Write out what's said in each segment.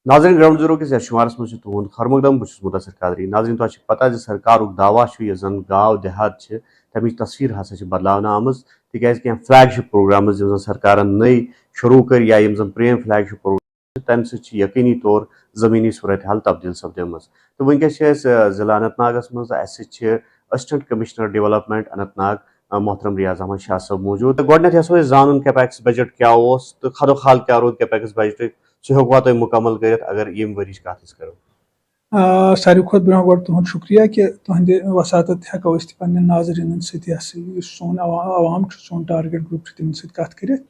ناظرین ground zero کس شمارس مجھ تہد خیر مقدم بہت متاثر قادری ناظرین تہ پتہ سرکار دعویٰ یس زن گاؤ دیہات تمچ تصویر ہسا بدلاؤ آمز تکیاز کینٛہہ فلیگ شپ پروگرامز یم زن سرکارن نئی شروع کر یا یم زن پریم فلیگ شپ پروگرام تمہ سۭتۍ یقینی طور زمینی صورتحال تبدیل سپدمٕژ تو ونکس ضلع اننت ناگس مز assistant commissioner development Anant Nag محترم ریاض احمد شاہ صاحب موجود گۄڈنیتھ یژھو زانُن کیپیکس بجٹ کیا تو خدو خال کیا رود کیپیکس بجٹ سہ ہیٚکوا تُہۍ مکمل کٔرِتھ اگر یم ؤرِچ کتھ کرو ساروی کھۄتہٕ برونٛہہ گۄڈٕ تُہُنٛد شُکریہ کہِ تُہنٛدِ وساتت ہٮ۪کو أسۍ تہِ پننٮ۪ن ناظریٖنن سۭتۍ یُس سون عوام چھُ سون ٹارگیٹ گروپ چھُ تِمن سۭتۍ کتھ کٔرِتھ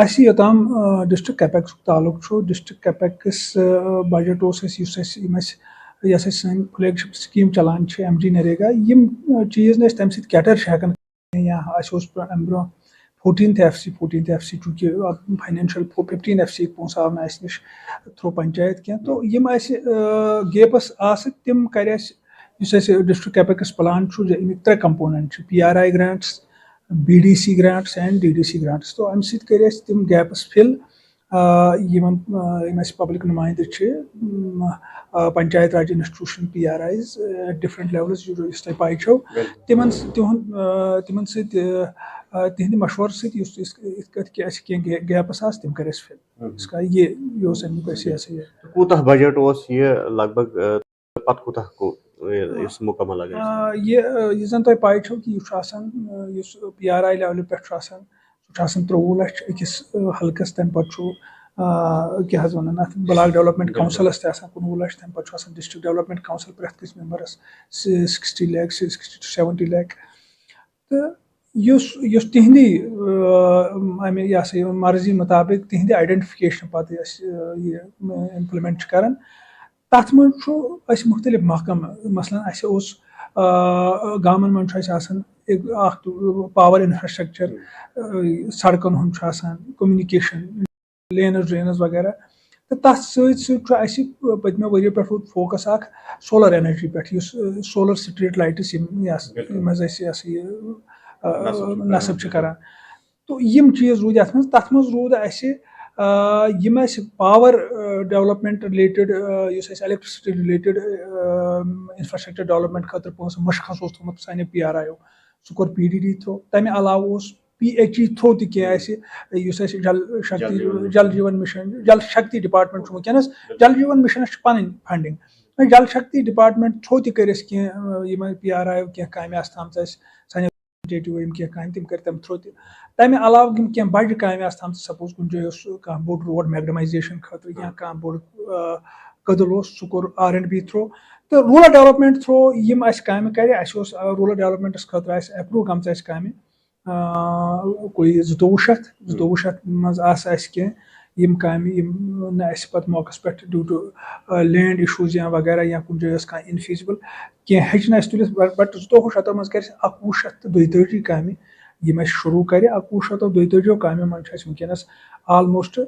اَسہِ یوٚتام ڈسٹرک کیپیکسُک تعلق چھُ ڈسٹرک کیپیکس بجٹ اوس اَسہِ یُس اَسہِ یۄس اَسہِ سٲنۍ فلیگ شپ سکیٖم چلان چھِ ایم جی نریگا یِم چیٖز نہٕ أسۍ تمہِ سۭتۍ کیٹر چھِ ہٮ۪کان یا اَسہِ اوس امہِ برونٛہہ 14th FC چوٗنٛکہِ فاینانشل 15 FC پونٛسہٕ آو نہٕ اَسہِ نِش تھروٗ پنچایت کینٛہہ تو یِم اَسہِ گیپس آسہٕ تِم کرِ اَسہِ یُس اَسہِ ڈسٹرک کیپیکس پلان چھُ اَمِکۍ 3 کمپوننٹ چھِ PRI grants BDC grants and DDC grants تو امہِ سۭتۍ کٔرۍ اَسہِ تِم گیپس فِل یِم اَسہِ پبلک نُمٲیندٕ چھِ پنچایت راج انسٹِٹیوٗشن PRIs ڈفرنٹ لیولز یُس تۄہہِ پاے چھو تِمن سۭتۍ تِہنٛدِ مشورٕ سۭتۍ یُس یِتھ کٲٹھۍ کہِ اَسہِ کینٛہہ گیپس آسہٕ تِم کٔرۍ اَسہِ فِل یہِ اوس امیُک اَسہِ کوٗتاہ بجٹ اوس یہِ لگ بگ پتہٕ کوٗتاہ گوٚو مکمل یہِ زن تۄہہِ پاے چھو کہِ یہِ چھُ آسان یُس PRI لیولہِ پٮ۪ٹھ چھُ آسان سُہ چھُ آسان 23 لچھ أکِس حلقس تمہِ پتہٕ چھُ کیٛاہ حظ ونان اتھ بلاک ڈیولپمنٹ کونسلس تہِ آسان 19 لچھ تمہِ پتہٕ چھُ آسان ڈسٹرک ڈیولپمنٹ کونسل پرٛٮ۪تھ کٲنٛسہِ ممبرس 60 lakh 60 to 70 lakh تہٕ یُس تِہنٛدی امہِ یہِ ہسا یہِ مرضی مُطابق تِہنٛدِ آیڈنٹفکیشن پتہٕ أسۍ یہِ امپلمنٹ چھِ کران تتھ منٛز چھُ أسۍ مختلف محکمہٕ مثلاً اَسہِ اوس گامن منٛز چھُ اَسہِ آسان اکھ پاور انفراسٹرکچر سڑکن ہُنٛد چھُ آسان کوٚمنِکیشن لینز وینز وغیرہ تہٕ تتھ سۭتۍ سۭتۍ چھُ اَسہِ پٔتمیو ؤرۍیو پٮ۪ٹھ روٗد فوکس اکھ سولر اینرجی پٮ۪ٹھ یُس سولر سٹریٹ لایٹس یِم حظ اَسہِ یہِ ہسا یہِ نصب چھِ کران تو یِم چیٖز روٗدۍ اتھ منٛز تتھ منٛز روٗد اَسہِ یِم اَسہِ پاور ڈیولپمنٹ رِلیٹڈ یُس اَسہِ الیکٹرسٹی رِلیٹڈ انفراسٹرکچر ڈیولپمنٹ خٲطرٕ پونٛسہٕ مُشخص اوس تھوٚمُت سانیو PRI یو سُہ کوٚر PDD تھروٗ تمہِ علاوٕ اوس PHE تھروٗ تہِ کینٛہہ اَسہِ یُس اَسہِ جل جیٖون مِشن جل شکتی ڈپارٹمنٹ چھُ وٕنکیٚنس جل جیٖون مِشنس چھِ پنٕنۍ funding Jal Shakti department through تہِ کٔرۍ اَسہِ کینٛہہ یِمن PRI یو کینٛہہ کامہِ آسہٕ تھامژٕ اَسہِ سانیو یِم کینٛہہ کامہِ تِم کٔرۍ تمہِ تھروٗ تہِ تمہِ علاوٕ یِم کینٛہہ بجہِ کامہِ آسہٕ تھامژٕ سپوز کُنہِ جایہِ اوس کانٛہہ بوٚڑ روڈ میگڈمایزیشن خٲطرٕ یا کانٛہہ بوٚڑ کٔدٕل اوس سُہ کوٚر R&B تھروٗ تہٕ روٗرل ڈیولپمنٹ تھروٗ یِم اَسہِ کامہِ کرِ اَسہِ اوس روٗرل ڈیولپمنٹس خٲطرٕ اَسہِ ایپروٗ گٔمژٕ اَسہِ کامہِ کوی 2200 منٛز آسہٕ اَسہِ کینٛہہ یِم کامہِ یِم نہٕ اَسہِ پتہٕ موقعس پٮ۪ٹھ ڈیوٗ ٹُو لینڈ اِشوٗز یا وغیرہ یا کُنہِ جایہِ ٲس کانٛہہ اِنفیٖزبل کینٛہہ ہیٚچہِ نہٕ اَسہِ تُلِتھ بٹ 2200 منٛز کرِ 2142 کامہِ یِم اَسہِ شروٗع کرِ 2142 کامیو منٛز چھِ اَسہِ وٕنکیٚنس آلموسٹ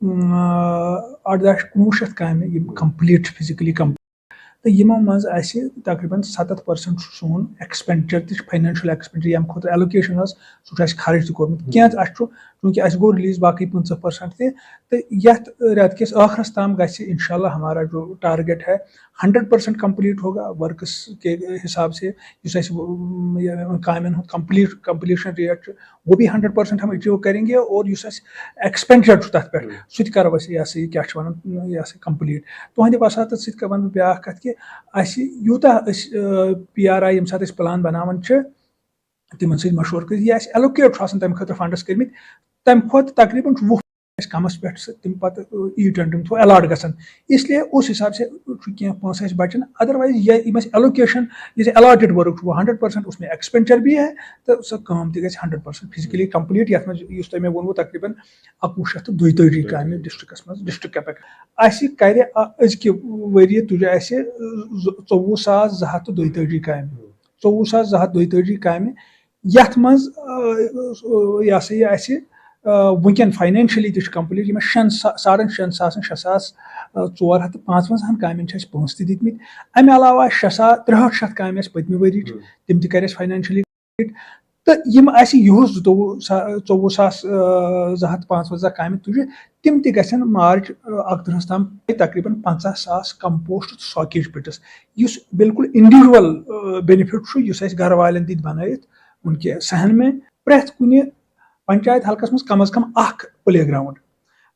18-19 کامہِ یِم کمپلیٖٹ چھِ فِزِکلی کمپلیٖٹ تہٕ یِمو منٛز اَسہِ تقریٖبن 7% چھُ سون ایکسپینڈچر تہِ چھُ فاینانشل ایکسپینڈچر ییٚمہِ خٲطرٕ ایلوکیشن ٲس سُہ چھُ اَسہِ خرٕچ تہِ کوٚرمُت کینٛہہ اَسہِ چھُ چوٗنٛکہِ اَسہِ گوٚو رِلیٖز باقٕے 50% تہِ تہٕ یتھ رٮ۪تہٕ کِس ٲخرس تام گژھِ انشاء اللہ ہمارا جو ٹارگیٹ ہے 100% کمپلیٖٹ ہوگا ورکس کے حساب سے یُس اَسہِ کامٮ۪ن ہُنٛد کمپلیٖشن ریٹ چھُ وہ بھی 100% ہم اچیٖو کریں گے اور یُس اَسہِ ایکسپینڈچر چھُ تتھ پٮ۪ٹھ سُہ تہِ کرو أسۍ یہِ ہسا یہِ کیاہ چھِ ونان یہِ ہسا کمپلیٖٹ تُہنٛدِ وساتت سۭتۍ ونہٕ بہٕ بیاکھ کتھ کہِ اَسہِ یوٗتاہ أسۍ PRI ییٚمہِ ساتہٕ أسۍ پلان بناوان چھِ تِمن سۭتۍ مشورٕ کٔرِتھ یا اَسہِ ایلوکیٹ چھُ آسان تمہِ خٲطرٕ فنڈس کٔرمٕتۍ تمہِ کھۄتہٕ تقریٖبن چھُ 20 اَسہِ کمس پٮ۪ٹھ سُہ تِم پتہٕ ٹینڈرنگ تھروٗ الاٹ گژھان اس لیے اس حساب سے چھُ کینٛہہ پونٛسہٕ اَسہِ بچان ادروایز یِم اَسہِ ایلوکیشن یُس الاٹِڈ ؤرٕک چھُ 100% اس میں ایکسپینڈچر بھی ہے تہٕ سۄ کٲم تہِ گژھِ 100% فِزِکلی کمپلیٖٹ یتھ منٛز یُس تۄہہِ مےٚ ووٚنوٕ تقریٖبن 2142 کامہِ ڈسٹرکس منٛز ڈسٹرک کیپیک اَسہِ کرِ أزکہِ ؤرۍیہِ تُجہِ اَسہِ 24,222 کامہِ 24,222 کامہِ یتھ منٛز یہِ ہسا یہِ اَسہِ وٕنکیٚن فاینانشلی تہِ چھُ کمپلیٖٹ یِمن 6,455 کامٮ۪ن چھِ اَسہِ پونٛسہٕ تہِ دِتمٕتۍ امہِ علاوٕ آسہِ 6,63 کامہِ اَسہِ پٔتمہِ ؤرۍیِچ تِم تہِ کرِ اَسہِ فاینانشلی تو یم اَسہِ یُہُس 24,255 کامہِ تُجہِ تِم تہِ گژھن مارچ 31 تام تقریٖباً 50,000 کمپوسٹ ساکیج پِٹس یُس بالکل انڈیویجول بینِفٹ چھُ یُس اَسہِ گرٕ والٮ۪ن دِتۍ بنٲیِتھ وٕنکہِ سہن میں پرٛٮ۪تھ کُنہِ پنچایت حلقس منٛز کم از کم اکھ پلے گراوُنڈ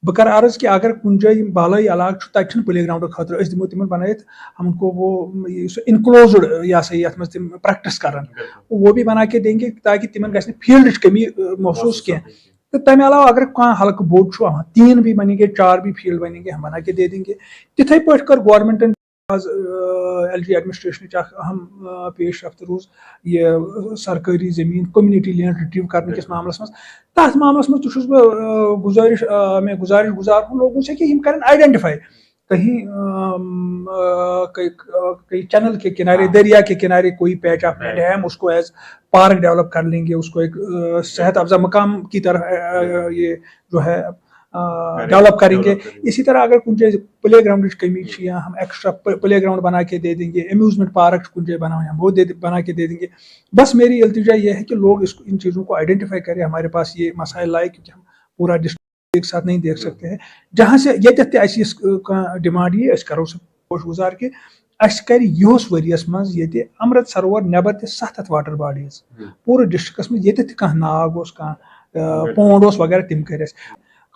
بہٕ کرٕ عرض کہ اگر کُنہِ جایہِ یِم بالٲیی علاقہٕ چھُ تتہِ چھُنہٕ پلے گراوُنڈ خٲطرٕ أسۍ دِمو تِمن بنٲیِتھ ہم کو وہ انکلوزڈ یہ سا یتھ منٛز تِم پریکٹس کرن وہ بھی بنا کے دیں گے تاکہ تمن گژھِ نہٕ فیلڈٕچ کمی محسوٗس کینٛہہ تہٕ تمہِ علاوٕ اگر کانٛہہ حلقہٕ بوٚڑ چھُ 3 بھی بنیں گے 4 بھی فیلڈ بنیں گے ہم بنا کے دے دیں گے تِتھے پٲٹھۍ کٔر گورمنٹن آز ایل جی ایڈمنسٹریشنٕچ اکھ اہم پیش رفت روٗز یہ سرکٲری زمیٖن کوٚمنِٹی لینڈ رِٹریو کرنہٕ کِس معاملس منٛز تتھ معاملس منٛز تہِ چھُس بہٕ گزارش گزار ہوں لوگوں سے کہ یم کرن آئیڈینٹیفائی کہیں چینل کے کنارے دریا کے کنارے کوئی پیچ آف لینڈ ہے ہم اس کو ایز پارک ڈیولپ کر لیں گے اس کو ایک صحت افزا مقام کی طرح یہ جو ہے ڈیولپ کریں گے. اسی طرح اگر کن جائے پلے گراؤنڈ کی کمی یا ہم ایکسٹرا پلے گراؤنڈ بنا کے دے دیں گے, امیوزمنٹ پارک کن جائے بنا ہم وہ بنا کے دے دیں گے. بس میری التجا یہ ہے کہ لوگ اس ان چیزوں کو آئیڈینٹیفائی کریں. ہمارے پاس یہ مسائل لائے کیونکہ ہم پورا ڈسٹرکٹ ایک ساتھ نہیں دیکھ سکتے ہیں. جہاں سے یہ ڈیمانڈ یہ اس کرو خوش گزار کہ اس کر یہس ؤریس مز یہ امرت سروور نیبر تہ 7 واٹر باڈیز پورے ڈسٹرکس میں یہ کھانا ناگ اس پونڈ اس وغیرہ تم کر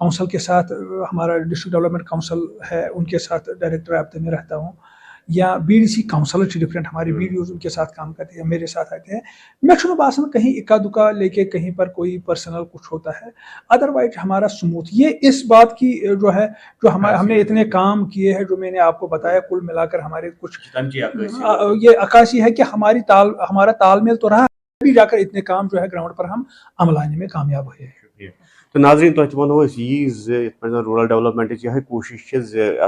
کونسل کے ساتھ. ہمارا ڈسٹرکٹ ڈیولپمنٹ کونسل ہے ان کے ساتھ ڈائریکٹر رابطے میں رہتا ہوں, یا B D C councillor different ہمارے وی ڈی اوز ان کے ساتھ کام کرتے ہیں, میرے ساتھ آتے ہیں. میں چھو باسان کہیں اکا دکا لے کے کہیں پر کوئی پرسنل کچھ ہوتا ہے, ادروائز ہمارا سموتھ یہ اس بات کی جو ہے جو ہم نے اتنے کام کیے ہیں جو میں نے آپ کو بتایا کل ملا کر ہمارے کچھ یہ عکاسی ہے کہ ہمارا تال میل تو رہا ابھی جا کر اتنے کام جو ہے گراؤنڈ پر ہم عمل آنے میں کامیاب ہوئے ہیں. تو ناظرین تہ ونو یہ رورل ڈیولپمنٹ یہ کوشش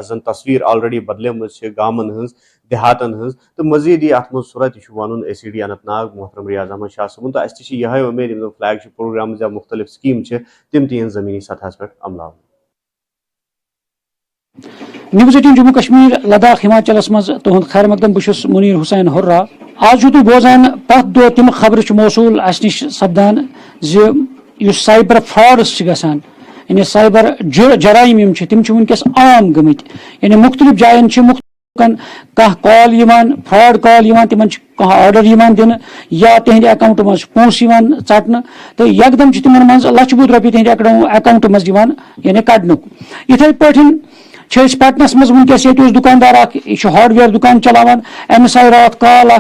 زن تصویر آلریڈی بدلم گامن ہز دیہاتن ہز تو مزید یہ ات مز صورت یہ ون اے سی ڈی اننت ناگ محترم ریاض احمد شاہ صبن تو اس یہ امید فلیگ شپ پروگرامز یا مختلف سکیم تم تہذ زمینی سطحس پہ عمل آو. نیوز 18 جموں کشمیر لداخ ہماچلس مز تہد خیر مقدم بہس منیر حسین ہررا. آج چھو تھی بوزان پتھ دہ تم خبر موصول اس نش سپدان اس سائبر فراڈس گژھان, یعنی سائبر جرائم تم ونکس عام گمت. یعنی مختلف جائن مختلف کال فراڈ کال تمن آرڈر دن یا تہند اکاؤنٹ مز پونس ٹھن تو یکدم تمن مز لچھ بوت روپیے تہند اکاؤنٹ مز یعنی کڑنک. اتھے پٲٹھۍ پٹنس مز ونکس یہ دکاندار یہ ہارڈ ویئر دکان چلاوان امس آئی رات کال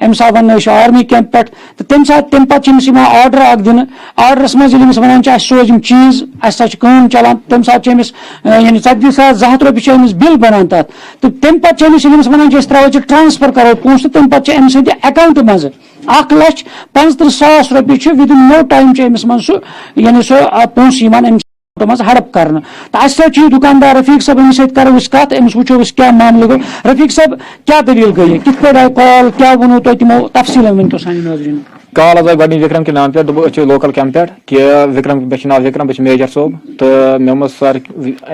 امس آو ون آرمی کیمپ پہ تو تمہ سات تمہ پتہ آرڈر دن آرڈرس مز ونان سوز چیز اَسہِ کٲم چلان تمہ سات یعنی 40,200 روپیے امس بل بنان تک تو تمہ پتہ امس ونان ترٛاوو ٹرانسفر کرو پونسہٕ تمہ پتہ امہ سند اکاؤنٹ مز 1,35,000 روپیے ودن نو ٹائم امس من سہ یعنی سہ پونسہٕ مز ہڑپ کرنا. تو اس دکاندار رفیق صاحب امس ست کرو کت امس وچو کیا معاملہ گو. رفیق صاحب کیا دلیل گئی کت پہ آئی کال کیا ونو تہ تمو تفصیل ورنتو سان ناظرین. کال آئی گۄڈنِچ وکرم کے نام پہ لوکل کیمپ پہ کہ وکرم مے ناو وکرم بہٕ میجر صوب تو مے سر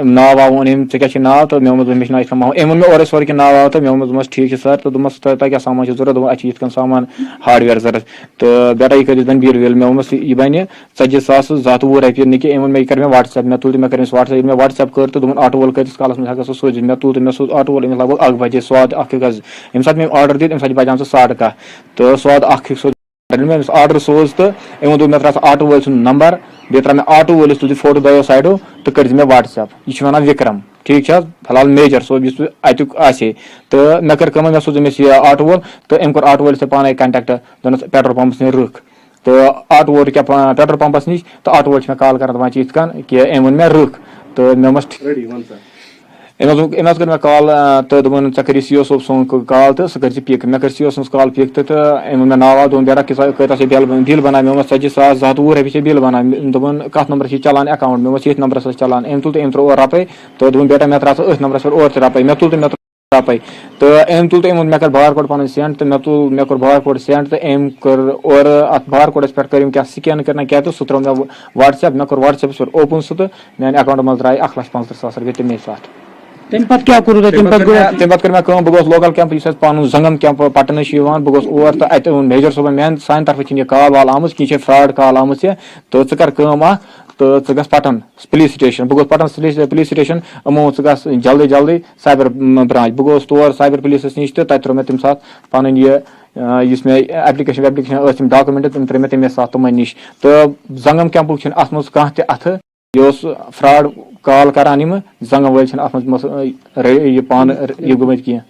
ناو واو ووٚن أمۍ ژےٚ کیٛاہ چھُے ناو تہٕ مےٚ ووٚنمس مےٚ چھُ ناو اِکرم محمد. أمۍ ووٚن مےٚ اورَے سورُے کینٛہہ ناو واو تہٕ مےٚ ووٚنمس ٹھیٖک چھُ سر تہٕ دوٚپمس تۄہہِ کیٛاہ سامان چھُ ضوٚرتھ دوٚپُن اَسہِ چھُ یِتھ کٔنۍ سامان ہاڈوِیر ضوٚرتھ تہٕ بیٹا یہِ کۭتِس بنہِ بیٖر ویٖل. مےٚ ووٚنمس یہِ بنہِ 40,200 رۄپیہِ نہٕ کینٛہہ. أمۍ ووٚن مےٚ یہِ کر مےٚ وٹس ایپ. مےٚ تُل تہٕ مےٚ کٔر أمِس وٹس ایپ. ییٚلہِ مےٚ وٹس ایپ کٔر تہٕ دوٚپُن آٹوٗ وول کۭتِس کالس منٛز ہٮ۪کس ژٕ سوٗزِتھ. مےٚ تُل تہٕ مےٚ سوٗز آٹوٗ وول أمِس لگ بگ 1 بجے سواد 1 حظ. ییٚمہِ ساتہٕ مےٚ آرڈر دِتھ اَمہِ ساتہٕ چھِ بجان 11:30 تہٕ سواد 1 سوز مےٚ أمِس آرڈر سوز تہٕ أمۍ ووٚن دوٚپ مےٚ ترٛاو آٹوٗ وٲلۍ سُنٛد نمبر بیٚیہِ ترٛاو مےٚ آٹوٗ وٲلِس تُل فوٹو دۄیو سایڈو تہٕ کٔرۍ مےٚ وٹس ایپ. یہِ چھُ وَنان وکرم ٹھیٖک چھِ حظ فلحال میجر صٲب یُس اَتیُک آسہِ. تہٕ مےٚ کٔر کٲم مےٚ سوز أمِس یہِ آٹوٗ وول تہٕ أمۍ کوٚر آٹوٗ وٲلِس تہِ پانے کنٹیکٹ دوٚپنس پیٹرول پمپس نِش رٕکھ تہٕ آٹوٗ وول کیٛاہ پیٹرول پمپس نِش تہٕ آٹوٗ وول چھِ مےٚ کال کران دپان چھِ یِتھ کٔنۍ کہِ أمۍ ووٚن مےٚ رٕکھ تہٕ مےٚ ووٚنمس أمۍ حظ کٔر مےٚ کال تہٕ دوٚپُن ژےٚ کٔری سی او صٲب سُنٛد کال تہٕ سُہ کٔرۍ زِ پِک. مےٚ کٔر سی او سٕنٛز کال پِک تہٕ أمۍ ووٚن مےٚ ناو واو دوٚپُن بیٹا کۭژاہ چھِ بِل بنان. مےٚ ووٚنمس 40,200 رۄپیہِ چھِ بِل بنان. دوٚپُن کتھ نمبرس چھِ چلان اکاؤنٹ. مےٚ ووٚنمس ییٚتھۍ نمبرس حظ چلان. أمۍ تُل تہٕ أمۍ ترٛوو اورٕ رۄپے تہٕ دوٚپُن بیٹا مےٚ ترٛاو ژٕ أتھۍ نمبرس پٮ۪ٹھ اورٕ تہِ رۄپے. مےٚ تُل تہٕ مےٚ ترٛوو رۄپے تہٕ أمۍ تُل تہٕ أمۍ ووٚن مےٚ کر بار کوڈ پنُن سینڈ تہٕ مےٚ کوٚر بار کوڈ سینڈ تہٕ أمۍ کٔر اورٕ اتھ بار کوڈس پٮ۪ٹھ کٔر أمۍ کیٛاہ سکین کٔرنا کیٛاہ تہٕ سُہ ترٛوو مےٚ وٹس ایپ. مےٚ کوٚر وٹس ایپس پٮ۪ٹھ اوپن سُہ تہٕ میانہِ اکاؤنٹ منٛز درٛاے 1,35,000 رۄپیہِ تَمے ساتہٕ. تمہِ پتہٕ کیٛاہ کوٚروٕ تۄہہِ تمہِ پتہٕ گوٚو تمہِ پتہٕ کٔر مےٚ کٲم بہٕ گوس لوکل کیمپ یُس اَسہِ پنُن زنگم کیمپ پٹنہٕ چھُ یِوان بہٕ گوس اور تہٕ اَتہِ ووٚن میجر صٲبن میانہِ سانہِ طرفہٕ چھِنہٕ یہِ کال وال آمٕژ کینٛہہ چھِ فراڈ کال آمٕژ یہِ تہٕ ژٕ کر کٲم اکھ تہٕ ژٕ گژھ پٹن پُلیٖس سٹیشن بہٕ گوس پٹن پُلیٖس سٹیشن یِمو ووٚن ژٕ گژھ جلدی جلدی سایبر برانچ بہٕ گوس تور سایبر پُلیٖسس نِش تہٕ تتہِ ترٛوو مےٚ تمہِ ساتہٕ پنٕنۍ یہِ یُس مےٚ ایپلِکیشن ویپلِکیشن ٲسۍ یِم ڈاکومینٹ تِم ترٛٲے مےٚ تمے ساتہٕ تِمن نِش تہٕ زنگم کیمپُک چھُنہٕ اتھ منٛز کانٛہہ تہِ اتھٕ یہِ اوس فراڈ کال کران یِمہٕ زنگم وٲلۍ چھِنہٕ اتھ منٛز یہِ پانہٕ یہِ گٔمٕتۍ کینٛہہ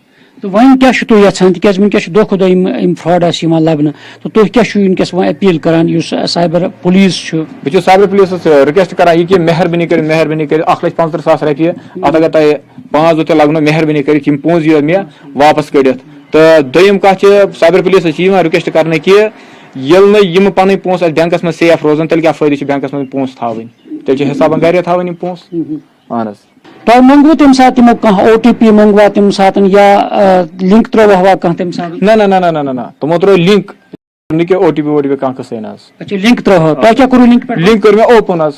تہٕ وۄنۍ کیٛاہ چھُو تُہۍ یژھان تِکیٛازِ وٕنکیٚس چھُ دۄہ کھۄتہٕ دۄہ یِم فراڈ آسہِ یِوان لبنہٕ تہٕ تُہۍ کیٛاہ چھُو وٕنکیٚس وۄنۍ اپیٖل کران یُس سایبر پُلیٖس چھُ بہٕ چھُس سایبر پُلیٖسس رِکویسٹ کران یہِ کہِ مہربٲنی کٔرِتھ 1,35,000 رۄپیہِ اتھ اگر تۄہہِ 5 دۄہ تہِ لگنو مہربٲنی کٔرِتھ یِم پونٛسہٕ یِیو مےٚ واپس کٔڑِتھ تہٕ دوٚیِم کتھ چھِ سایبر پُلیٖسس چھِ یِوان رِکویسٹ کرنہٕ کہِ ییٚلہِ نہٕ یِم پنٕنۍ پونٛسہٕ اَسہِ بینکس منٛز سیف روزان تیٚلہِ کیٛاہ فٲیدٕ چھُ بینکس منٛز پونٛسہٕ تھاوٕنۍ تیٚلہِ چھِ حسابن گرے تھاوٕنۍ یِم پونٛسہٕ اہن حظ تۄہہِ منٛگوٕ تمہِ ساتہٕ تِمو کانٛہہ OTP منٛگوا تمہِ ساتہٕ یا لِنک ترٛووا کانٛہہ تمہِ ساتہٕ نہ تِمو ترٛوو لِنک نہٕ کہِ OTP کانٛہہ قٕصے نہ حظ اچھا لِنک ترٛووا تۄہہِ کیٛاہ کوٚروٕ لِنک پٮ۪ٹھ لِنک کٔر مےٚ اوپن حظ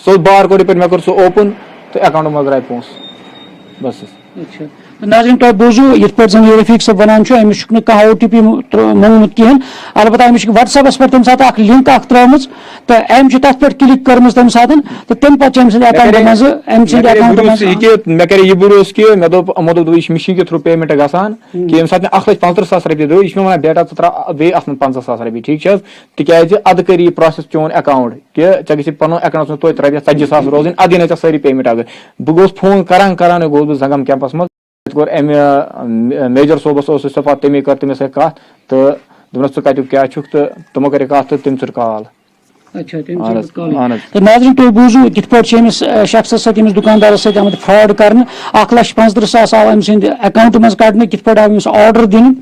سیوٚد بار کوڈٕ پٮ۪ٹھ مےٚ کوٚر سُہ اوپن تہٕ اکاونٹس منٛز درٛاے پونٛسہٕ بس اچھا ناظریٖن تۄہہِ بوٗزوٕ یِتھ پٲٹھۍ زن یہِ رفیٖق صٲب ونان چھُ أمِس چھُکھ نہٕ کانٛہہ OTP موٚنگمُت کِہینۍ البتہ أمِس چھِ وٹسیپس پٮ۪ٹھ تمہِ ساتہٕ اکھ لِنک اکھ ترٲومٕژ تہٕ أمۍ چھِ تتھ پٮ۪ٹھ کلِک کٔرمٕژ تمہِ ساتہٕ تہٕ تمہِ پتہٕ چھِ أمۍ سٕنٛدِ اکاونٹہٕ منٛز مےٚ کرے یہِ بروسہٕ کہِ مےٚ دوٚپ یِمو دوٚپ یہِ چھِ مِشیٖن کہِ تھروٗ پیمنٹ گژھان کہِ ییٚمہِ ساتہٕ مےٚ 1,35,000 رۄپیہِ دِژ یہِ چھُ مےٚ ونان بیٹا ژٕ ترٛاو بیٚیہِ اتھ منٛز 50,000 رۄپیہِ ٹھیٖک چھِ حظ تِکیازِ ادٕ کٔرِ یہِ پروسیس چون اکاونٹ کہِ ژےٚ گژھِ پنُن اکاونٹس منٛز توتہِ رۄپیس 40,000 روزٕنۍ ادٕ یِنٕے ژےٚ سٲری پیمنٹ اگر بہٕ گوس فون کران گوس بہٕ زنگم کیمپس منٛز تَتہِ کوٚر امہِ میجر صٲبس اوس سُہ پتہٕ تٔمی کٔر تٔمِس سۭتۍ کتھ تہٕ دوٚپنس ژٕ کتیُک کیٛاہ چھُکھ تہٕ تِمو کَرے کتھ تہٕ تٔمۍ ژٔر کال ناظریٖن تُہۍ بوٗزوٕ کِتھ پٲٹھۍ چھِ أمِس شخصس سۭتۍ أمِس دُکاندارس سۭتۍ آمُت فراڈ کرنہٕ 1,35,000 آو أمۍ سٕنٛدِ اکاونٹہٕ منٛز کڑنہٕ کِتھ پٲٹھۍ آو أمِس آرڈر دِنہٕ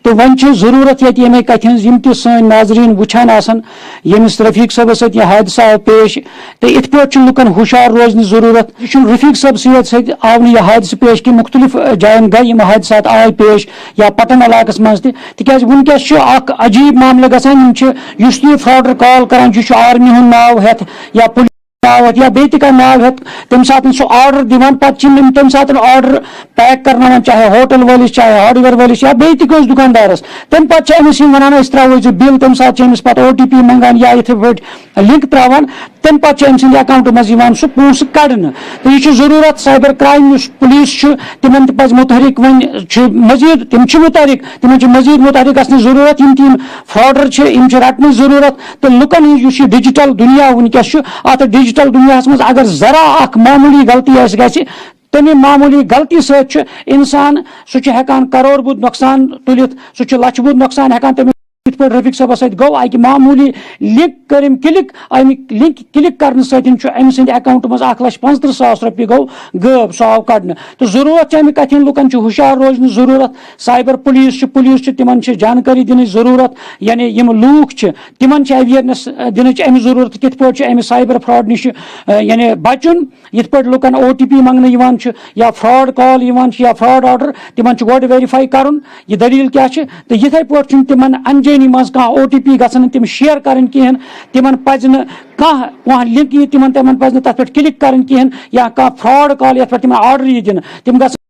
تہٕ وۄنۍ چھِ ضروٗرت ییٚتہِ ییٚمے کتھِ ہٕنٛز یِم تہِ سٲنۍ ناظریٖن وٕچھان آسن ییٚمِس رفیٖق صٲبس سۭتۍ یہِ حٲدثہ آو پیش تہٕ یِتھ پٲٹھۍ چھُ لُکن ہُشار روزنٕچ ضروٗرت یہِ چھُنہٕ رفیٖق صٲب سۭتۍ آو نہٕ یہِ حٲدثہٕ پیش کہِ مُختٔلِف جاین گٔے یِم حٲدثات آے پیش یا پٹن علاقس منٛز تہِ تِکیازِ وٕنکیٚس چھُ اکھ عجیٖب معاملہٕ گژھان یِم چھِ یُس تہِ یہِ فراڈر کال کران چھُ یہِ چھُ آرمی ہُنٛد ناو ہیٚتھ یا پُلیٖس ناو ہیٚتھ یا بیٚیہِ تہِ کانٛہہ ناو ہیٚتھ تمہِ ساتہٕ سُہ آرڈر دِوان پتہٕ چھِنہٕ یِم تمہِ ساتہٕ آرڈر پیک کرناوان چاہے ہوٹل وٲلِس چاہے ہاڈویر وٲلِس یا بیٚیہِ تہِ کٲنٛسہِ دُکاندارس تمہِ پتہٕ چھِ أمِس یِم ونان أسۍ ترٛاوو ژےٚ بِل تمہِ ساتہٕ چھِ أمِس پتہٕ OTP منٛگان یا یِتھٕے پٲٹھۍ لِنک ترٛاوان تمہِ پتہٕ چھُ أمۍ سٕنٛدِ اکاونٹہٕ منٛز یِوان سُہ پونٛسہٕ کڑنہٕ تہٕ یہِ چھُ ضروٗرت سایبر کرایِم یُس پُلیٖس چھُ تِمن تہِ پزِ مُتحرِک وۄنۍ چھِ مزیٖد تِم چھِ مُتحرِک تِمن چھِ مزیٖد مُتحرِک گژھنٕچ ضروٗرت یِم تہِ یِم فراڈر چھِ یِم چھِ رٹنٕچ ضروٗرت تہٕ لُکن ہٕنٛز یُس یہِ ڈِجٹل دُنیا وٕنکیٚس چھُ اتھ ڈِجٹل دُنیاہس منٛز اگر ذرا اکھ معموٗلی غلطی آسہِ گژھِ تمہِ معموٗلی غلطی سۭتۍ چھُ انسان سُہ چھُ ہٮ۪کان کرور بوٚد نۄقصان تُلِتھ سُہ چھُ لچھِ بوٚد نۄقصان ہٮ۪کان تٔمِس یِتھ پٲٹھۍ رفیٖق صٲبس سۭتۍ گوٚو اکہِ معموٗلی لِنک کٔر أمۍ کلِک اَمہِ لِنک کلِک کرنہٕ سۭتۍ چھُ أمۍ سٕنٛدِ اکاونٹہٕ منٛز 1,35,000 رۄپیہِ گوٚو غٲب سُہ آو کڑنہٕ تہٕ ضروٗرت چھِ اَمہِ کتھِ ہٕنٛدۍ لُکن چھِ ہُشار روزنٕچ ضروٗرت سایبر پُلیٖس چھِ تِمن چھِ جانکٲری دِنٕچ ضروٗرت یعنی یِم لوٗکھ چھِ تِمن چھِ اویرنیس دِنٕچ اَمہِ ضروٗرت کِتھ پٲٹھۍ چھُ اَمہِ سایبر فراڈ نِش یعنی بچُن یِتھ پٲٹھۍ لُکن OTP منٛگنہٕ یِوان چھُ یا فراڈ کال یِوان چھِ یا فراڈ آرڈر تِمن چھُ گۄڈٕ ویرِفاے کرُن یہِ دٔلیٖل کیاہ چھِ تہٕ یِتھٕے پٲٹھۍ چھُنہٕ تِمن انجٲنی منٛز کانٛہہ OTP گژھن نہٕ تِم شیر کرٕنۍ کِہینۍ تِمن پزِ نہٕ کانٛہہ لِنک یی تِمن پزِ نہٕ تتھ پٮ۪ٹھ کلِک کرٕنۍ کِہینۍ یا کانٛہہ فراڈ کال یتھ پٮ۪ٹھ تِمن آرڈر یی دِنہٕ تِم گژھن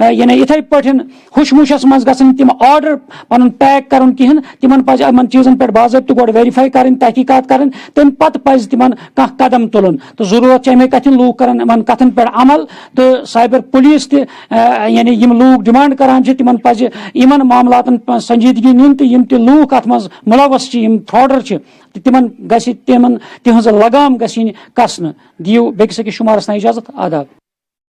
یعنی یِتھٕے پٲٹھۍ ہُش مُشس منٛز گژھن تِم آرڈر پنُن پیک کرُن کِہینۍ تِمن پزِ یِمن چیٖزن پٮ۪ٹھ باضٲبطہٕ گۄڈٕ ویرِفاے کرٕنۍ تحقیٖقات کرٕنۍ تمہِ پتہٕ پزِ تِمن کانٛہہ قدم تُلُن تہٕ ضروٗرت چھِ اَمے کتھِ لوٗکھ کران یِمن کتھن پٮ۪ٹھ عمل تہٕ سایبر پُلیٖس تہِ یعنی یِم لوٗکھ ڈِمانڈ کران چھِ تِمن پزِ یِمن معاملاتن سنجیدگی نِنۍ تہٕ یِم تہِ لوٗکھ اتھ منٛز مُلوث چھِ یِم فراڈر چھِ تہٕ تِمن گژھِ تِہنٛز لگام گژھِ یِنۍ کسنہٕ دِیِو بیٚکِس أکِس شُمارس تام اِجازت آداب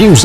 News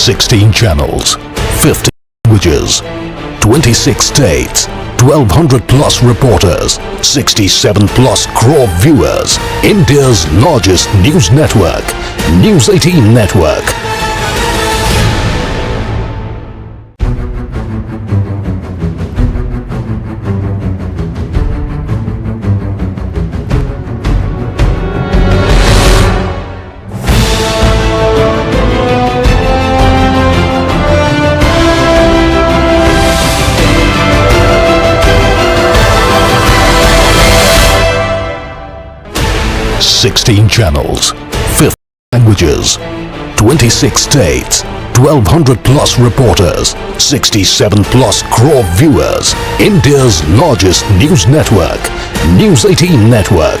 16 channels, 50 languages, 26 states, 1200 plus reporters, 67 plus crore viewers. India's largest news network, News18 Network. Sixteen channels, 50 languages, 26 states, 1200 plus reporters, 67 plus crore viewers. India's largest news network, News18 Network.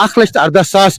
1,18,000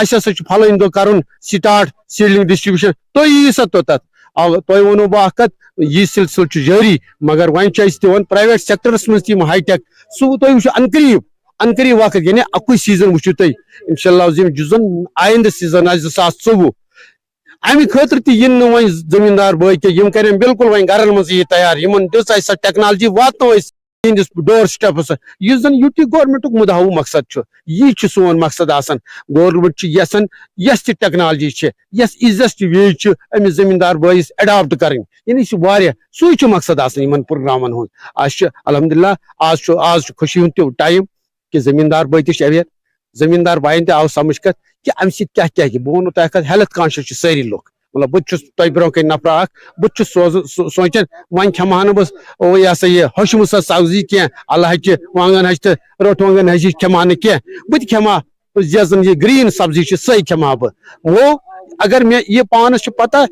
اس ہسا پھلٲنۍ دۄہ کرُن سٹارٹ سیڈلنگ ڈسٹربیوشن تُہۍ یِیِو سا توٚتتھ تۄہہِ ووٚنوُ بہٕ اکھ کتھ یہِ سلسلہٕ چھُ جٲری مگر وۄنۍ چھِ أسۍ دِوان پرایویٹ سیکٹرس منٛز تہِ یِم ہاے ٹیک سُہ تُہۍ وٕچھِو انقریٖب وقت یعنی اکُے سیٖزن وٕچھِو تُہۍ انشاء اللہ عظیٖم یُس زن آیندٕ سیٖزن آسہِ 2024 امہِ خٲطرٕ تہِ یِن نہٕ وۄنۍ زٔمیٖندار بٲے کینٛہہ یِم کرن بالکل وۄنۍ گرن منٛز یہِ تیار یِمن دِژ اَسہِ سۄ ٹیکنالجی واتنو أسۍ تِہنٛدِس ڈور سٹیپس یُس زن یُتُے گورمنٹُک مُدعا مقصد چھُ یی چھُ سون مقصد آسان گورمنٹ چھُ یژھان یۄس تہِ ٹیکنالجی چھِ یۄس ایٖزیسٹ وے چھُ أمِس زٔمیٖندار بٲیِس اٮ۪ڈاپٹ کرٕنۍ یعنی یہِ چھُ واریاہ سُے چھُ مقصد آسان یِمن پروگرامن ہُنٛد اَسہِ چھُ الحمدللہ آز چھُ خوشی ہُنٛد تہِ ٹایم کہ زٔمیٖندار بٲے تہِ چھِ اویر زٔمیٖندار باین تہِ آو سمجھ کتھ کہ امہِ سۭتۍ کیاہ کیاہ ہیٚکہِ بہٕ وَنو تۄہہِ اکھ ہیلتھ کانشیس چھِ سٲری لُکھ مطلب بہٕ چھُس تۄہہِ برونٛہہ کَنہِ نفرا اکھ بہٕ تہِ چھُس سونٛچان وۄنۍ کھٮ۪مہٕ ہا نہٕ بہٕ یہِ ہسا یہِ ہوٚچھمٕژ سۄ سبزی کینٛہہ اللہ ہچہِ وانگن ہچہِ تہٕ روٚٹھ وانگن ہچہِ کھٮ۪مہٕ ہا نہٕ کینٛہہ بہٕ تہِ کھٮ۪مہٕ ہا یۄس زن یہِ گریٖن سبزی چھِ سۄے کھٮ۪مہٕ ہا بہٕ گوٚو اگر مےٚ یہِ پانس چھِ پتہ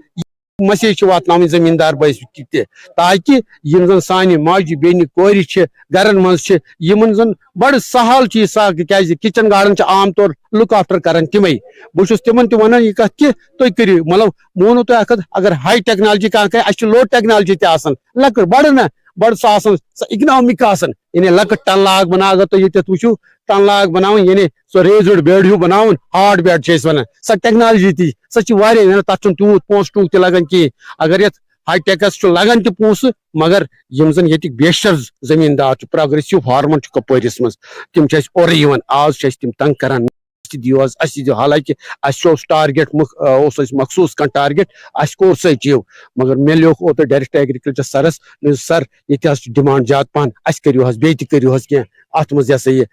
مسیج چھِ واتناوٕنۍ زٔمیٖندار بٲیِس تہِ تاکہِ یِم زن سانہِ ماجہِ بیٚنہِ کورِ چھِ گرن منٛز چھِ یِمن زن بڑٕ سہل چھِ یہِ کیازِ کچن گاڈن چھِ عام طور لُک آفٹر کران تِمے بہٕ چھُس تِمن تہِ ونان یہِ کتھ کہ تُہۍ کٔرِو مطلب بہٕ وَنو تۄہہِ اکھ کتھ اگر ہاے ٹیکنالجی کانٛہہ کرِ اَسہِ چھِ لو ٹیکنالجی تہِ آسان لۄکٕٹ بڑٕ نہ بڑٕ سۄ آسان سۄ اِکنامِک آسان یعنی لۄکٕٹ ٹن لاگ بناو اگر تُہۍ ییٚتٮ۪تھ وٕچھِو ٹن لاگ بناوٕنۍ یعنی سۄ ریزٕڈ بیڈ ہیوٗ بناوُن ہاٹ بیڈ چھِ أسۍ ونان سۄ ٹیکنالجی تہِ سۄ چھِ واریاہ یعنی تتھ چھُنہٕ تیوٗت پونٛسہٕ ٹونٛک تہِ لگان کِہیٖنۍ اگر یتھ ہاے ٹیکس چھُ لگان تہِ پونٛسہٕ مگر یِم زن ییٚتِکۍ بیشتر زٔمیٖندار چھِ پروگریسو فارمر چھِ کپوٲرِس منٛز تِم چھِ اَسہِ اورے یِوان آز چھِ اَسہِ تِم تنگ کران اَسہِ دِیِو حظ اَسہِ دِیِو حالانکہِ اَسہِ اوس ٹارگیٹ اوس اَسہِ مخصوٗص کانٛہہ ٹارگیٹ اَسہِ کوٚر سُہ أچیٖو مگر مےٚ لیوکھ اوترٕ ڈایریکٹ ایگرِکلچر سرس سر ییٚتہِ حظ چھِ ڈِمانڈ زیادٕ پہن اَسہِ کٔرِو حظ بیٚیہِ تہِ کٔرِو حظ کینٛہہ اَتھ منٛز یہِ ہسا یہِ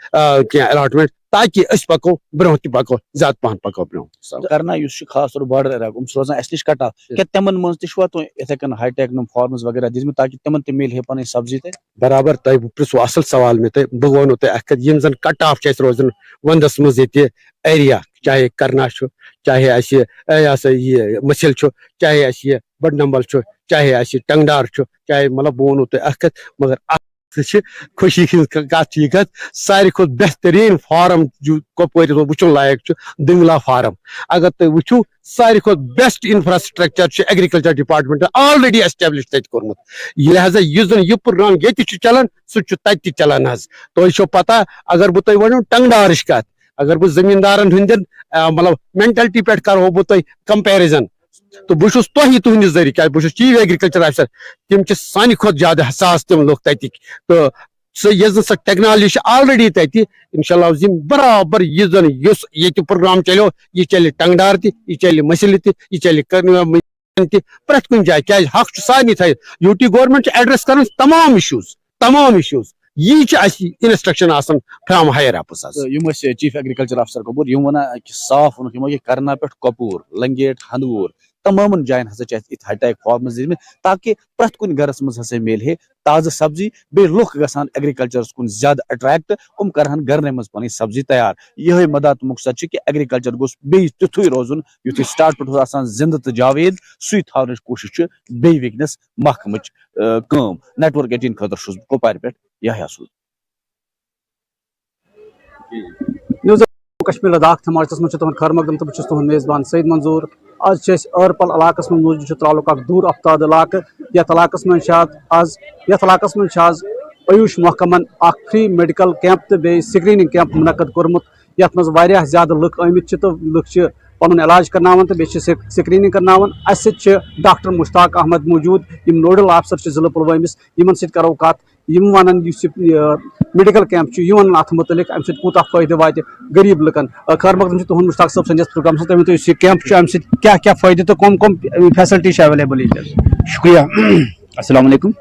کینٛہہ الاٹمنٹ تاکہِ أسۍ پکو برونٛہہ تہِ پکو زیادٕ پہن پکو برونٛہہ کرنا یُس چھُ خاص طور باڈر علاقہٕ یِم چھِ روزان اَسہِ نِش کٹا کیٛاہ تِمن منٛز تہِ چھُوا تُہۍ یِتھٕے کٔنۍ ہاے ٹیک فارمز وغیرہ دِژمٕتۍ تاکہِ تِمن تہِ مِلہِ ہے پنٕنۍ سبزی تہِ برابر تۄہہِ پرژھوُ اصل سوال مےٚ تۄہہِ بہٕ وَنو تۄہہِ اکھ کتھ یِم زن کٹ آف چھِ اَسہِ روزان ونٛدس منٛز ییٚتہِ ایریا چاہے کرنا چھُ چاہے اَسہِ یہِ ہسا یہِ مٔسِل چھُ چاہے اَسہِ یہِ بڈنمبل چھُ چاہے اَسہِ ٹنگڈار چھُ چاہے مطلب بہٕ وَنو تۄہہِ اکھ کتھ مگر چھِ خوشی ہٕنٛز کتھ چھِ یہِ کتھ ساروی کھۄتہٕ بہتریٖن فارم کۄپوٲرِس منٛز وٕچھُن لایق چھُ دٔنگلا فارم اگر تُہۍ وٕچھِو ساروی کھۄتہٕ بیسٹ انفراسٹرکچر چھُ ایگرِکلچر ڈپارٹمنٹ آلریڈی ایسٹیبلش تتہِ کوٚرمُت لہذا یُس زن یہِ پروگرام ییٚتہِ چھُ چلان سُہ چھُ تتہِ تہِ چلان حظ تۄہہِ چھو پتہ اگر بہٕ تۄہہِ ونو ٹنگڈارٕچ کتھ اگر بہٕ زٔمیٖندارن ہٕنٛدٮ۪ن مطلب مینٹلٹی پٮ۪ٹھ کرہو بہٕ تۄہہِ کمپیرزن تہٕ بہٕ چھُس تۄہہِ تُہنٛدِ ذٔریعہٕ کیازِ بہٕ چھُس چیف ایگرِکلچر آفیسر تِم چھِ سانہِ کھۄتہٕ زیادٕ حساس تِم لُکھ تتِکۍ تہٕ سۄ یۄس زن سۄ ٹیکنالجی چھِ آلریڈی تتہِ انشاء اللہ عظیٖم برابر یُس زن یُس ییٚتہِ پروگرام چلیو یہِ چلہِ ٹنگڈار تہِ یہِ چلہِ مٔسلہِ تہِ یہِ چلہِ تہِ پرٮ۪تھ کُنہِ جایہِ کیازِ حق چھُ سارنٕے تھٲیِتھ یوٗٹی گورمنٹ چھُ ایڈریس کران تمام اِشوٗز یی چھِ اَسہِ انسٹرکشن آسان فرام ہایر اپس حظ یِم ٲسۍ چیف ایگرِکلچر افسر کۄپوور یِم ونان کہِ صاف ووٚنُکھ یِمو کہِ کرنا پٮ۪ٹھ کۄپوور لنگیٹ ہندوور تمامن جاین ہسا چھِ اَسہِ یِتھ ہاے ٹیک فارمز دِتمٕتۍ تاکہِ پرٮ۪تھ کُنہِ گرس منٛز ہسا میلہِ ہے تازٕ سبزی بیٚیہِ لُکھ گژھان ایگرِکلچرس کُن زیادٕ اٹریکٹ یِم کرہن گرنٕے منٛز پنٕنۍ سبزی تیار یِہے مدد مقصد چھُ کہِ ایگرِکلچر گوٚژھ بیٚیہِ تیُتھُے روزُن یُتھُے سٹارٹ پٮ۪ٹھ اوس آسان زنٛدٕ تہٕ جاوید سُے تھاونٕچ کوٗشش چھِ بیٚیہِ وٕنکیٚنس محکمٕچ کٲم نیٹورک 18 خٲطرٕ چھُس بہٕ کۄپوارِ پٮ۪ٹھ یحیٰ صوٗد نیوز کشمیر لداخ ہماچلس من تہد خیر مقدم تو بہت تہد میزبان سعید منظور آج ارپل علاقہ موجود تعلق اخ دور افتاد علاقہ یتھ علاقہ من آز آیوش محکمن اخ فری میڈیکل کیمپ تو بیٚیہِ سکریننگ کیمپ منعقد کورمُت یتھ مز واریاہ زیادہ لُکھ آمٕتۍ تہٕ لُکھ چھِ پنُن علاج کرناوان تہٕ بیٚیہِ چھِ سکریننگ کرناوان اسہِ سۭتۍ چھِ ڈاکٹر مشتاق احمد موجود یم نوڈل آفسر چھِ ضلع پلوٲمِس یمن سۭتۍ کرو کتھ یم ونان یُس یہِ میڈیکل کیمپ چھُ یہِ ونان اتھ متعلق امہِ سۭتۍ کوٗتاہ فٲیدٕ واتہِ غریٖب لُکن خیر مقدم چھُ تُہُنٛد مشتاق صٲب سٲنِس پروگرامس منٛز تُہۍ ؤنۍتو یُس یہِ کیمپ چھُ امہِ سۭتۍ کیاہ کیاہ فٲیدٕ تہٕ کم فیسلٹی چھِ ایویلیبل ییٚتہِ شُکریہ السلام علیکم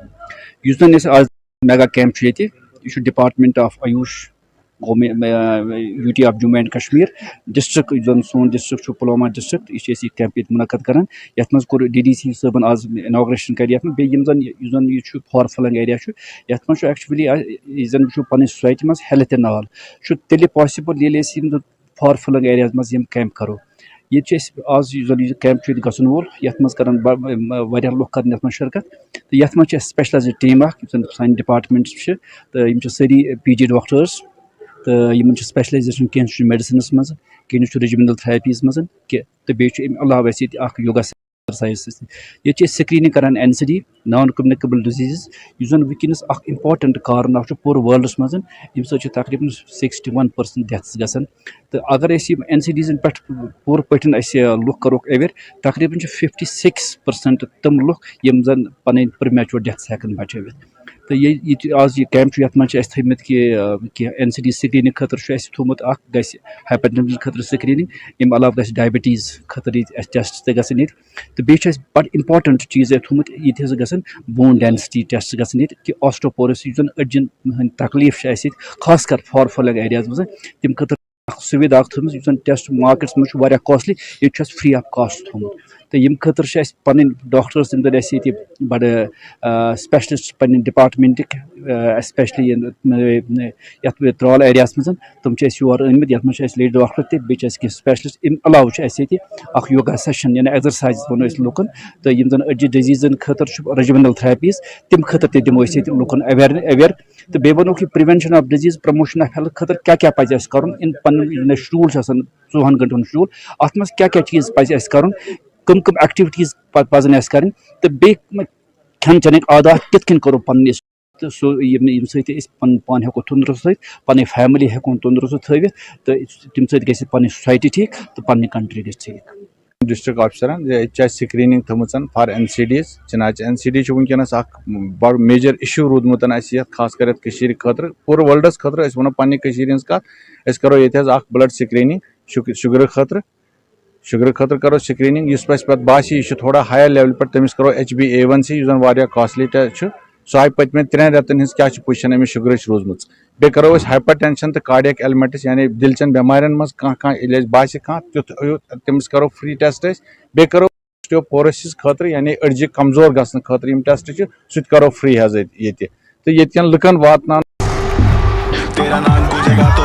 یُس زن أسۍ آز میگا کیمپ چھُ ییٚتہِ یہِ چھُ department of AYUSH U T of Jammu and Kashmir district یُس زن سون ڈسٹرک چھُ پُلوامہ ڈسٹرک یہِ چھِ أسۍ یہِ کیمپ ییٚتہِ مُنعقد کران یتھ منٛز کوٚر ڈی ڈی سی صٲبن آز اناگریشن کرِ یتھ منٛز بیٚیہِ یُس زن یہِ چھُ فار فلنگ ایریا چھُ یتھ منٛز چھُ ایکچُؤلی یہِ زن چھُ پنٕنۍ سوسایٹی منٛز ہیلتھ نال چھُ تیٚلہِ پاسبل ییٚلہِ أسۍ یِم فار فلنگ ایریاز منٛز یِم کیمپ کرو ییٚتہِ چھِ أسۍ آز یُس زن یہِ کیمپ چھُ ییٚتہِ گژھن وول یتھ منٛز کرن واریاہ لُکھ کرن یتھ منٛز شرکت تہٕ یتھ منٛز چھِ اَسہِ سپیشلایزٕڈ ٹیٖم اکھ یُس زن سانہِ ڈپارٹمنٹ چھِ تہٕ یِم چھِ سٲری پی جی ڈاکٹٲرٕس تو یمن چھ سپیشلائزیشن کینٛہہ میڈِسنس منٛز کینٛہہ چھُ ریجمنل تھراپیز منٛز کہ تو بیٚیہِ چھُ امہِ علاوٕ اَسہِ ییٚتہِ اکھ یوگا ایکسرسائز یہ سکریننگ کران NCD نان کمنکیبل ڈزیزز اس زن ونکس اخ امپارٹنٹ کارن اخ پور ورلڈس مز یم سی تقریباً 61% ڈیتھس گژھان تو اگر NCDزن پہ پور پٹن لُکھ کروک اویر تقریباً 56% تم لُکھ یم زن پن پرمیچور ڈیتھس ہیکن بچٲوِتھ تو یہ آز یہ کیمپ یتھ من تھومت کہ NCD سکریننگ خاطر تھومت اخ گژھِ ہائپرٹینشن خاطر سکریننگ ام علاوہ گژھِ ڈائبٹیز خاطر ٹیسٹ تہ گژھن ییٚتہِ تو بیٚیہِ چھُ اَسہِ بڑٕ امپارٹنٹ چیٖز تھومت یہ گژھن بون ڈینسٹی ٹیسٹ گژھن ییٚتہِ کہ آسٹوپورس یُس زن أڈجن ہٕنٛدۍ تکلیف چھِ اَسہِ ییٚتہِ خاص کر فار فلنگ ایریاز منٛز تم خاطر سُوِدا اکھ تھٲومٕژ یُس زن ٹیسٹ مارکیٹس منٛز چھُ واریاہ کاسٹلی ییٚتہِ چھُ اَسہِ فرٛی آف کاسٹ تھوٚمُت تہٕ ییٚمہِ خٲطرٕ چھِ اَسہِ پنٕنۍ ڈاکٹرس یِم زن اَسہِ ییٚتہِ بڑٕ سپیشلسٹ پنٕنۍ ڈپارٹمنٹٕکۍ ایسپیشلی یتھ ترال ایریاہس منٛز تِم چھِ اَسہِ یور أنمٕتۍ یتھ منٛز چھِ اَسہِ لیڈی ڈاکٹر تہِ بیٚیہِ چھِ اَسہِ کینٛہہ سپیشلسٹ امہِ علاوٕ چھُ اَسہِ ییٚتہِ اکھ یوگا سیشن یعنی ایگزرسایز ونو أسۍ لُکن تہٕ یِم زن أڈجہِ ڈِزیٖزن خٲطرٕ چھُ ریجمنل تھراپیٖز تمہِ خٲطرٕ تہِ دِمو أسۍ ییٚتہِ لُکن اویر تہٕ بیٚیہِ ونو کہِ prevention of disease promotion of health خٲطرٕ کیاہ کیاہ پزِ اَسہِ کرُن ان پنُن شڈوٗل چھُ آسان 24 گنٹن ہُنٛد شڈوٗل اتھ منٛز کیاہ کیاہ چیٖز پزِ اَسہِ کرُن کم کم ایکٹیویٹیٖز پزن اَسہِ کرٕنۍ تہٕ بیٚیہِ کھٮ۪ن چٮ۪نٕکۍ عادات کِتھ کٔنۍ کرو پنٕنۍ تہٕ سُہ ییٚمہِ سۭتۍ أسۍ پنُن پان ہٮ۪کو تندرست تھٲوِتھ پنٕنۍ فیملی ہٮ۪کون تندرست تھٲوِتھ تہٕ تمہِ سۭتۍ گژھِ پنٕنۍ سوسایٹی ٹھیٖک تہٕ پنٕنۍ کنٹری گژھِ ٹھیٖک ڈسٹرک آفیسرن سکریننگ تھٲومٕژ فار NCDs چنانچہ NCD ونکس اخ بڑ میجر ایشو رودمت خاص کر خاطر پور ورلڈس خاطر ونو پنہ ہز کت کرو یہ اخ بلڈ سکریننگ شُگر خاطر کرو سکریننگ اس پہ باسی یہ تھوڑا ہائر لیول پہ تمس کرو HbA1c اس زن کاسٹلی سو آئی پتم 3 رٮ۪تن ہز کیا پوزیشن امس شُگرٕچ روٗزمٕژ بیٚیہِ کرو ہائپر ٹینشن تو کارڈیک ایلمیٹس یعنی دل چین بٮ۪مارٮ۪ن منٛز کانٛہہ باسہِ کانٛہہ تیُتھ تٔمِس کرو فری ٹیسٹ بیٚیہِ کرو اوسٹیوپوروسس خاطر یعنی أڈجہِ کمزور گژھنہٕ خاطر یم ٹیسٹ چھِ سُہ تہِ کرو فری حظ ییٚتہِ تہٕ ییٚتہِ کٮ۪ن لُکن واتناو تیرا نام گونجے گا تو